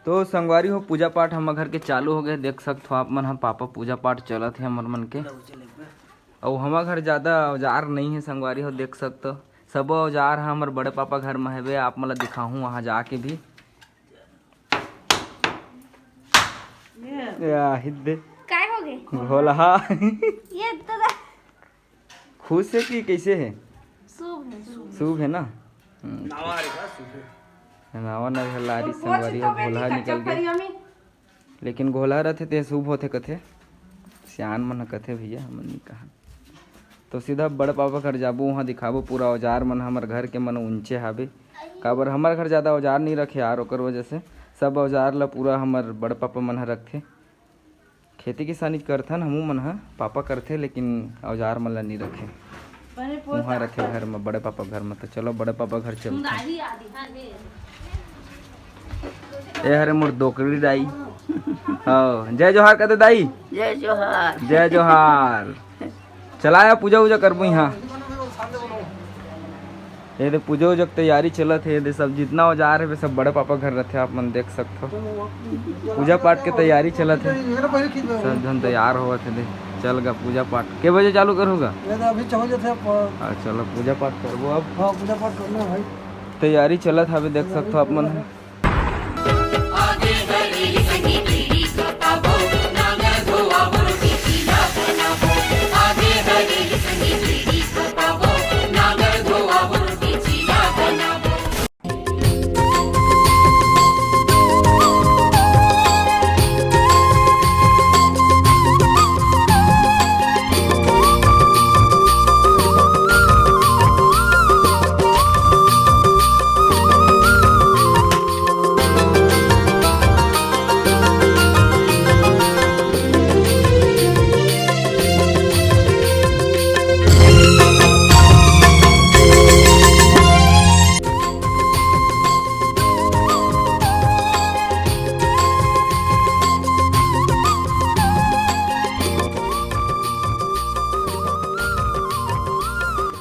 तो संगवारी हो पूजा पाठ हम घर के चालू हो गए, देख सकते हो आप मन। हम पापा पूजा पाठ चलत है हमर मन के। और हमार घर ज़्यादा औजार नहीं है संगवारी हो, देख सकते हो सब औजार है हमारे बड़े पापा घर में है। आप मतलब दिखाऊँ वहाँ जाके भी। काय हो गए भोला ये तो खुश है कि कैसे है? शुभ है ना। नावा लारी संगवारी हो घोला निकल गए, लेकिन घोला रहते ते शुभ होते कथे सियान मन कथे भैया हमन नहीं कहा। तो सीधा बड़े पापा घर जाबू, वहाँ दिखाबो पूरा औजार मन। हमार घर के मन ऊंचे हावे काबर हमार घर ज़्यादा औजार नहीं रखे यार, ओकर वजह से सब औजार ला पूरा हमार बड़े पापा मन रखथे। खेती किसानी करथन हमू मन हा, पापा करथे लेकिन औजार मन ला नहीं रखे, वहाँ रखे घर में बड़े पापा घर में। तो चलो बड़े पापा घर चलते। ए हरे मोर दोकरी दाई। हाँ जय जोहार कहते दाई। जय जोहार। जय जोहार। चलाया पूजा वूजा करबो यहाँ। ये दे पूजा वूजा की तैयारी चलत है। ये सब जितना औजार है सब बड़े पापा घर रहते, आप मन देख सकते हो। पूजा पाठ के तैयारी चलत है, सब जन तैयार होवत है। चल गा पूजा पाठ के बजे चालू करूँगा? अभी चलो पूजा पाठ करबो अब। हाँ पूजा पाठ करना भाई, तैयारी चलत हवे, देख सकते हो आप मन।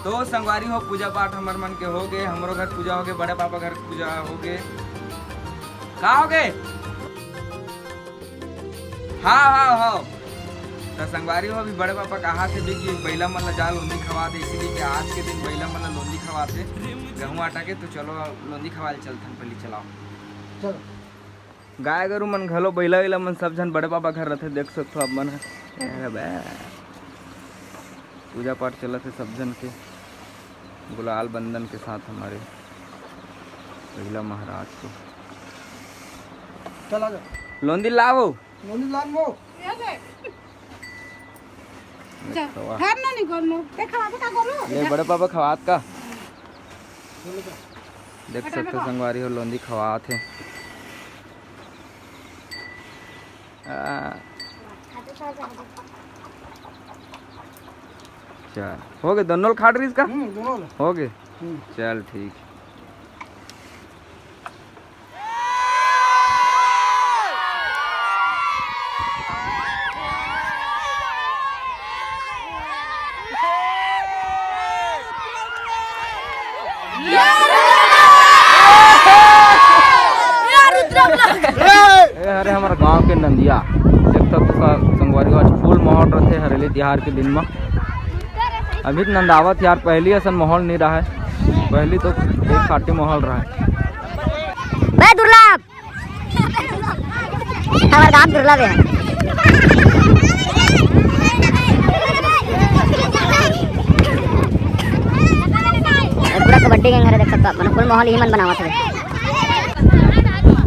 तो संगवारी हो पूजा पाठ हमार मन के हो गए, हमारो घर पूजा हो गए, बड़े पापा घर पूजा हो गए। कहाँ हो गए? हाँ। तो संगवारी हो अभी बड़े पापा कहा थे भी कि बैला मन ला जा लोंदी खवा दे, इसीलिए कि आज के दिन बैला मन ला लोंदी खवाते गेहूँ आटा के। तो चलो लोंदी खवा चलते पहले। चलाओ चलो। गाय गरु मन घलो बैला वैला मन सब जन बड़े पापा घर रहते, देख सकते हो आप मन। पूजा पाठ चलत है सब जन के गुलाल बंदन के साथ हमारे महिला महाराज को। चला जा लोंदी लाओ। लोनी लान वो ले बड़े पापा खवात का देख सकते हो संगवारी हो लोंदी खवात है। चल हो गए दोनों खाट रही इसका? दोनों हो गए। चल ठीक। अरे हमारा गांव के नंदिया देख सकते हो संगवारी आज फुल माहौल रहते हरेली त्योहार के दिन में। अभी तो नंदावत यार, पहली ऐसा माहौल नहीं रहा है, पहली तो एक खाटी माहौल रहा है। दुर्लभ हमारा गाँव दुर्लभ है। पूरा कबड्डी गैंग देख सकते हो, फुल माहौल ही मन बनावा थे।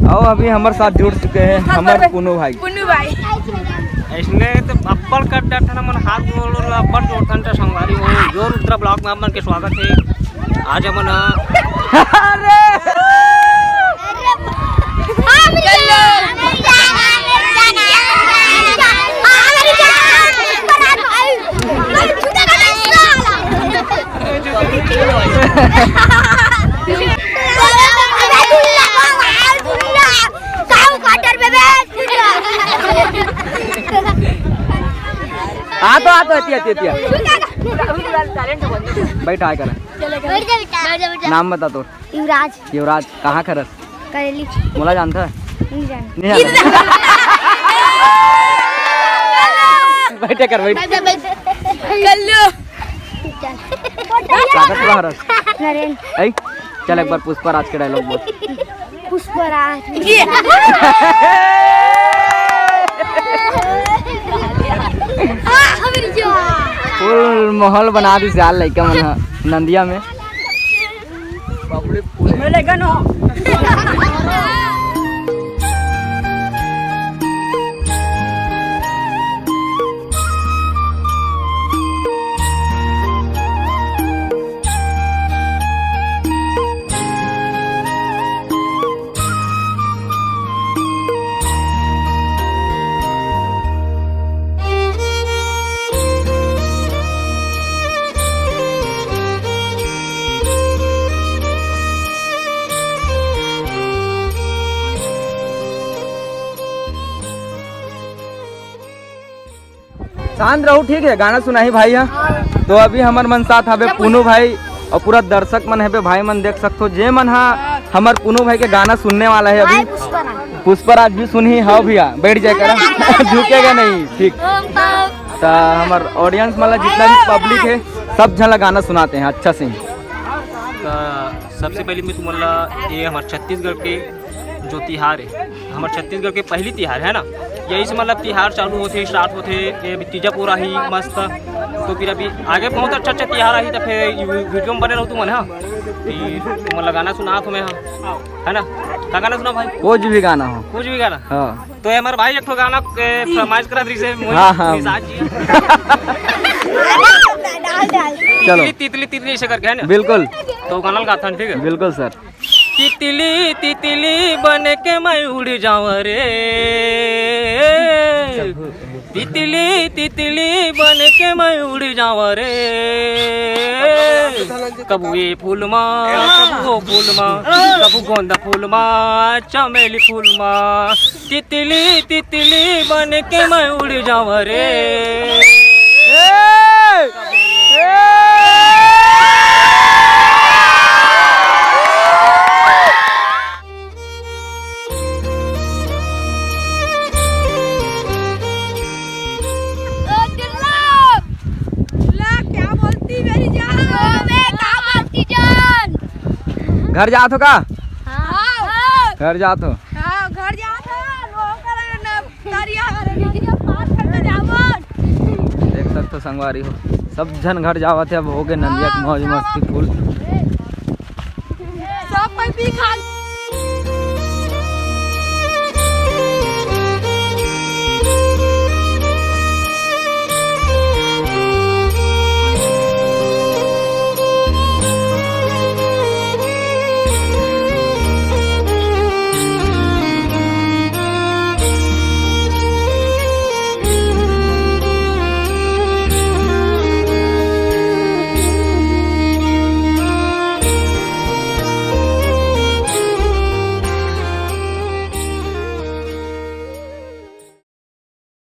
और अभी हमारे साथ जुड़ चुके हैं हमारे पुनू भाई। इसने तो अब्बड़ कर डाटा मन हाथ बोल अब्बड़ जोड़थन ता संगवारी हो जो रुद्र ब्लॉक में अपन के स्वागत है। आज हमन आतो बैठा है कर। नाम बता तो। युवराज। युवराज कहाँ खरस? करेली। मोला जानता है नहीं जाना। नहीं आना। बैठे कर बैठ। स्वागत बा हरस। नरेंद्र ऐ चल एक बार पुष्पराज के डायलॉग बोल। पुष्पराज फुल माहौल बना दी साल लइका मन ह नंदिया में। शांत रहू ठीक है, गाना सुनाही भाई यहाँ। तो अभी हमार मन साथ हवे पुनू भाई और पूरा दर्शक मन है भाई मन देख सकते हो जे मन हा हमार पुनू भाई के गाना सुनने वाला है अभी। पुष्पराज भी सुनी हाँ भैया बैठ जाए कर झुकेगा नहीं ठीक। तो हमार ऑडियंस मतलब जितना भी पब्लिक है सब झला गाना सुनाते हैं अच्छा से। सबसे पहले मैं तुम्हारा ये हमारे छत्तीसगढ़ के जो तिहार है, हमारे छत्तीसगढ़ के पहली तिहार है ना, यही से मतलब तिहार चालू होते स्टार्ट होते। ये अभी तीजा पूरा ही मस्त, तो फिर अभी आगे बहुत अच्छा अच्छा तिहार आई तो फिर वीडियो में बने रहो तुम हाँ। फिर तुम गाना सुना तुम्हें हाँ है ना, क्या गाना सुना भाई? कुछ भी गाना हो, कुछ भी गाना। हाँ तो ये हमारे भाई एक तो गाना फरमाइश करा दी से हाँ, हाँ। चलो तितली तितली ऐसे करके है ना, बिल्कुल तो गाना गाता ठीक है। बिल्कुल सर। तितली तितली बन के मैं उड़ जाऊं रे, तितली तितली बन के मैं उड़ जाऊं रे, कबू ये फूल माँ कबू वो फूल माँ, कबू गोंदा फूल माँ चमेली फूल माँ, तितली तितली बन के मैं उड़ जाऊं रे। घर जात हो का? घर जात हो? घर देख सकते हो संगवारी हो सब जन घर जावत है। अब हो गए नंदिया की मौज मस्ती फुल। सब